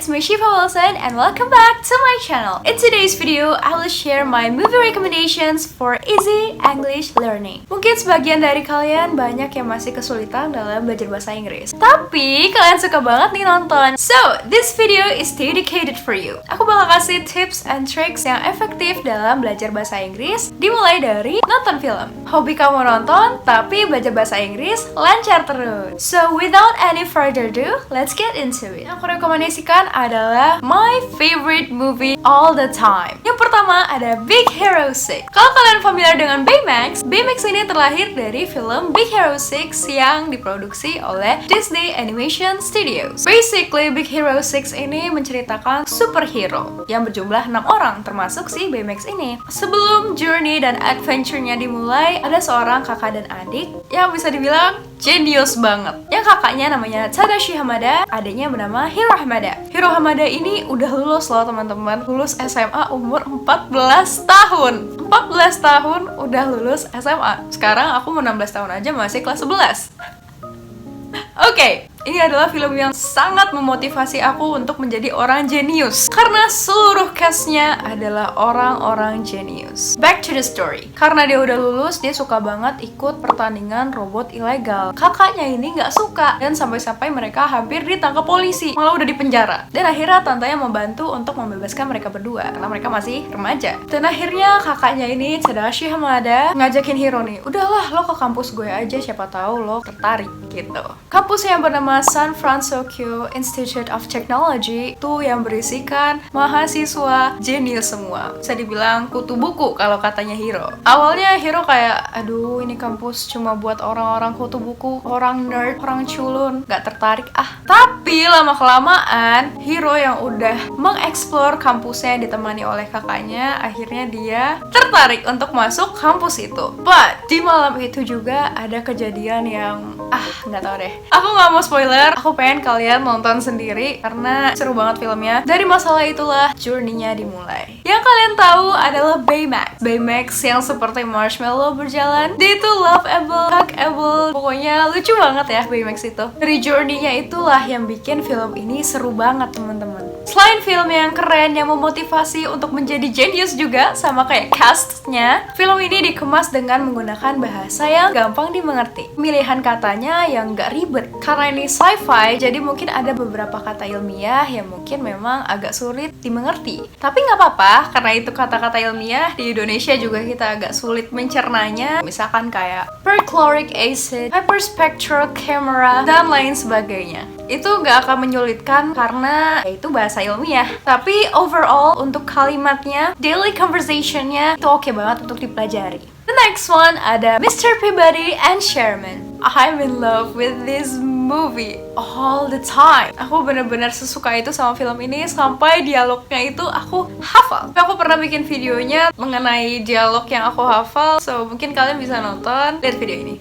it's me Shiva Wilson and welcome back to my channel. In today's video, I will share my movie recommendations for easy English learning. Mungkin sebagian dari kalian banyak yang masih kesulitan dalam belajar bahasa Inggris, tapi kalian suka banget nih nonton. So, this video is dedicated for you. Aku bakal kasih tips and tricks yang efektif dalam belajar bahasa Inggris, dimulai dari nonton film. Hobi kamu nonton, tapi belajar bahasa Inggris lancar terus. So, without any further ado, let's get into it. Yang aku rekomendasikan adalah my favorite movie all the time. Yang pertama ada Big Hero 6. Kalau kalian familiar dengan Baymax, Baymax ini terlahir dari film Big Hero 6 yang diproduksi oleh Disney Animation Studios. Basically, Big Hero 6 ini menceritakan superhero yang berjumlah 6 orang, termasuk si Baymax ini. Sebelum journey dan adventure-nya dimulai, ada seorang kakak dan adik yang bisa dibilang genius banget. Yang kakaknya namanya Tadashi Hamada, adiknya bernama Hiro Hamada. Hiro Hamada ini udah lulus loh teman-teman, lulus SMA umur 14 tahun. 14 tahun udah lulus SMA. Sekarang aku mau 16 tahun aja masih kelas 11. Oke, ini adalah film yang sangat memotivasi aku untuk menjadi orang jenius. Karena seluruh cast-nya adalah orang-orang jenius. Back to the story. Karena dia udah lulus, dia suka banget ikut pertandingan robot ilegal. Kakaknya ini nggak suka, dan sampai-sampai mereka hampir ditangkap polisi. Malah udah dipenjara. Dan akhirnya tantenya membantu untuk membebaskan mereka berdua, karena mereka masih remaja. Dan akhirnya kakaknya ini, Tadashi Hamada, ngajakin Hiro nih, udahlah lo ke kampus gue aja, siapa tahu lo tertarik gitu. Kampusnya yang bernama San Francisco Institute of Technology itu yang berisikan mahasiswa jenius semua. Bisa dibilang kutu buku kalau katanya Hiro. Awalnya Hiro kayak, aduh ini kampus cuma buat orang-orang kutu buku, orang nerd, orang culun, gak tertarik ah. Tapi lama-kelamaan Hiro yang udah mengeksplor kampusnya yang ditemani oleh kakaknya, akhirnya dia tertarik untuk masuk kampus itu. But di malam itu juga ada kejadian yang gak tau deh. Aku gak mau spoiler, aku pengen kalian nonton sendiri karena seru banget filmnya. Dari masalah itulah journey-nya dimulai. Yang kalian tahu adalah Baymax. Baymax yang seperti marshmallow berjalan. Dia itu lovable, huggable, pokoknya lucu banget ya Baymax itu. Dari journey-nya itulah yang bikin film ini seru banget teman-teman. Selain film yang keren yang memotivasi untuk menjadi genius juga sama kayak cast-nya, film ini dikemas dengan menggunakan bahasa yang gampang dimengerti. Pemilihan katanya yang gak ribet. Karena ini sci-fi, jadi mungkin ada beberapa kata ilmiah yang mungkin memang agak sulit dimengerti. Tapi nggak apa-apa, karena itu kata-kata ilmiah, di Indonesia juga kita agak sulit mencernanya. Misalkan kayak perchloric acid, hyperspectral camera, dan lain sebagainya. Itu nggak akan menyulitkan karena itu bahasa ilmiah. Tapi overall, untuk kalimatnya, daily conversation-nya itu oke banget untuk dipelajari. The next one ada Mr. Peabody and Sherman. I'm in love with this movie all the time. Aku bener-bener sesuka itu sama film ini sampai dialognya itu aku hafal. Aku pernah bikin videonya mengenai dialog yang aku hafal, so mungkin kalian bisa nonton. Lihat video ini.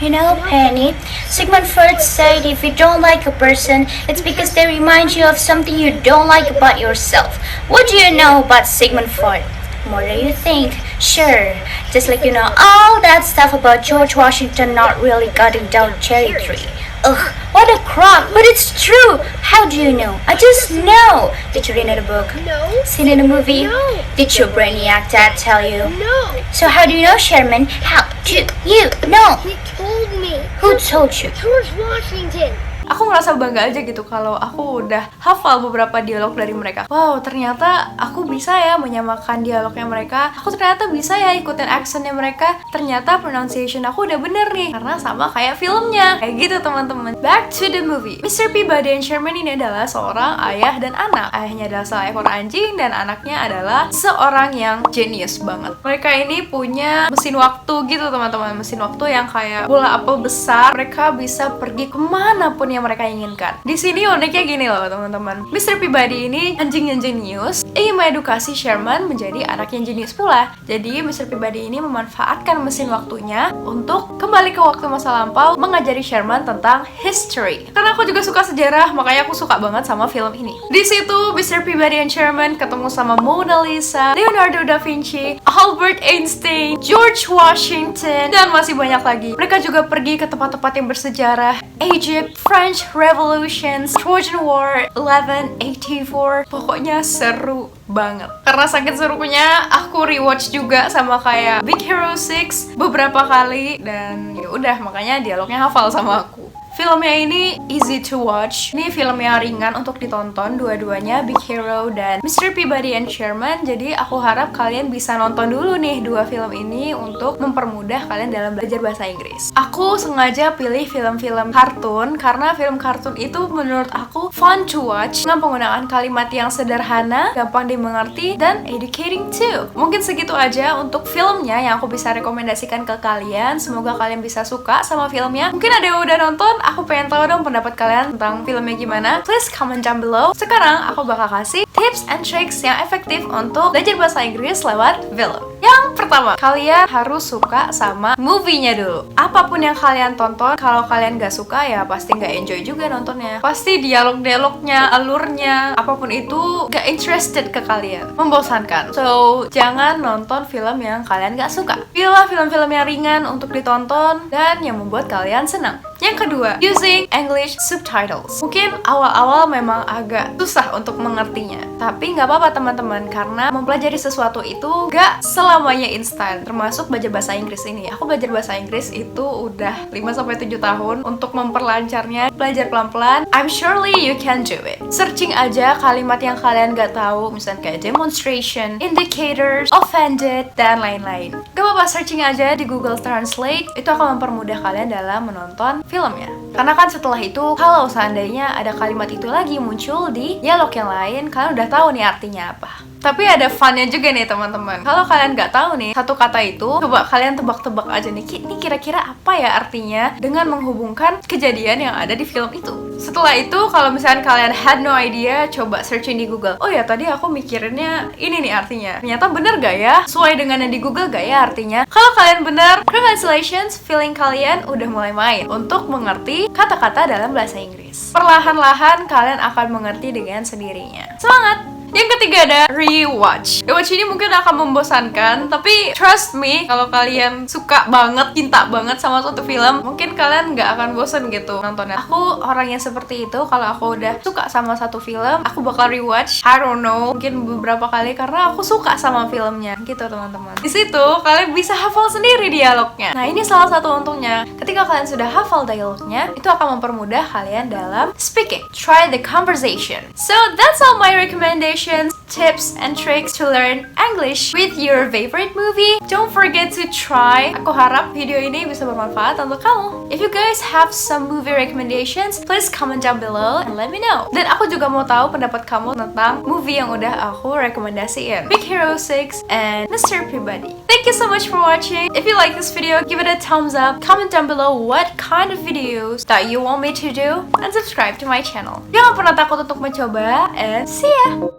You know, Penny, Sigmund Freud said if you don't like a person, it's because they remind you of something you don't like about yourself. What do you know about Sigmund Freud? More than you think. Sure, just like you know all that stuff about George Washington not really cutting down cherry tree. Ugh, what a crock, but it's true. How do you know? I just know. Did you read in a book? No. Seen in a movie? No. Did your brainiac dad tell you? No. So how do you know, Sherman? How do you know? He told me. Who told you? George Washington. Aku ngerasa bangga aja gitu kalau aku udah hafal beberapa dialog dari mereka. Wow, ternyata aku bisa ya menyamakan dialognya mereka. Aku ternyata bisa ya ikutin accentnya mereka. Ternyata pronunciation aku udah bener nih, karena sama kayak filmnya. Kayak gitu teman-teman. Back to the movie. Mr. Peabody and Sherman ini adalah seorang ayah dan anak. Ayahnya adalah seekor anjing dan anaknya adalah seorang yang genius banget. Mereka ini punya mesin waktu gitu teman-teman. Mesin waktu yang kayak bola apel besar. Mereka bisa pergi kemanapun yang mereka inginkan. Di sini uniknya gini loh teman-teman. Mr. Peabody ini anjing yang jenius ingin mengedukasi Sherman menjadi anak yang jenius pula. Jadi Mr. Peabody ini memanfaatkan mesin waktunya untuk kembali ke waktu masa lampau mengajari Sherman tentang history. Karena aku juga suka sejarah, makanya aku suka banget sama film ini. Di situ Mr. Peabody dan Sherman ketemu sama Mona Lisa, Leonardo da Vinci, Albert Einstein, George Washington, dan masih banyak lagi. Mereka juga pergi ke tempat-tempat yang bersejarah, Egypt, French Revolution, Trojan War, 1184. Pokoknya seru banget. Karena saking serunya, aku rewatch juga sama kayak Big Hero 6 beberapa kali, dan ya udah makanya dialognya hafal sama aku. Filmnya ini easy to watch. Ini film yang ringan untuk ditonton, dua-duanya Big Hero dan Mr. Peabody and Sherman. Jadi aku harap kalian bisa nonton dulu nih dua film ini untuk mempermudah kalian dalam belajar bahasa Inggris. Aku sengaja pilih film-film kartun karena film kartun itu menurut aku fun to watch dengan penggunaan kalimat yang sederhana, gampang dimengerti, dan educating too. Mungkin segitu aja untuk filmnya yang aku bisa rekomendasikan ke kalian. Semoga kalian bisa suka sama filmnya. Mungkin ada yang udah nonton, aku pengen tahu dong pendapat kalian tentang filmnya gimana. Please comment down below. Sekarang aku bakal kasih tips and tricks yang efektif untuk belajar bahasa Inggris lewat film. Yang pertama, kalian harus suka sama movie-nya dulu. Apapun yang kalian tonton, kalau kalian gak suka ya pasti gak enjoy juga nontonnya. Pasti dialog-dialognya, alurnya, apapun itu gak interested ke kalian, membosankan. So, jangan nonton film yang kalian gak suka. Pilihlah film-film yang ringan untuk ditonton dan yang membuat kalian senang. Yang kedua, using English subtitles. Mungkin awal-awal memang agak susah untuk mengertinya, tapi nggak apa-apa teman-teman, karena mempelajari sesuatu itu nggak selamanya instan. Termasuk belajar bahasa Inggris ini. Aku belajar bahasa Inggris itu udah 5-7 tahun. Untuk memperlancarnya, belajar pelan-pelan. I'm surely you can do it. Searching aja kalimat yang kalian nggak tahu, misalnya kayak demonstration, indicators, offended, dan lain-lain. Gak apa-apa, searching aja di Google Translate. Itu akan mempermudah kalian dalam menonton filmnya. Karena kan setelah itu, kalau seandainya ada kalimat itu lagi muncul di dialog yang lain, kalian udah tahu nih artinya apa. Tapi ada funnya juga nih teman-teman. Kalau kalian nggak tahu nih satu kata itu, coba kalian tebak-tebak aja nih, ini kira-kira apa ya artinya dengan menghubungkan kejadian yang ada di film itu. Setelah itu, kalau misalnya kalian had no idea, coba searching di Google. Oh ya, tadi aku mikirinnya ini nih artinya. Ternyata bener gak ya? Sesuai dengan yang di Google gak ya artinya? Kalau kalian bener, congratulations, feeling kalian udah mulai main untuk mengerti kata-kata dalam bahasa Inggris. Perlahan-lahan kalian akan mengerti dengan sendirinya. Semangat! Yang ketiga ada rewatch. Rewatch ini mungkin akan membosankan, tapi trust me, kalau kalian suka banget, cinta banget sama suatu film, mungkin kalian nggak akan bosan gitu nontonnya. Aku orang yang seperti itu. Kalau aku udah suka sama satu film, aku bakal rewatch. I don't know, mungkin beberapa kali karena aku suka sama filmnya gitu teman-teman. Di situ kalian bisa hafal sendiri dialognya. Nah, ini salah satu untungnya. Ketika kalian sudah hafal dialognya, itu akan mempermudah kalian dalam speaking. Try the conversation. So that's all my recommendations, tips, and tricks to learn English with your favorite movie. Don't forget to try. Aku harap video ini bisa bermanfaat untuk kamu. If you guys have some movie recommendations, please comment down below and let me know. Dan aku juga mau tahu pendapat kamu tentang movie yang udah aku rekomendasiin, Big Hero 6 and Mr. Peabody. Thank you so much for watching. If you like this video, give it a thumbs up. Comment down below what kind of videos that you want me to do, and subscribe to my channel. Jangan pernah takut untuk mencoba, and see ya!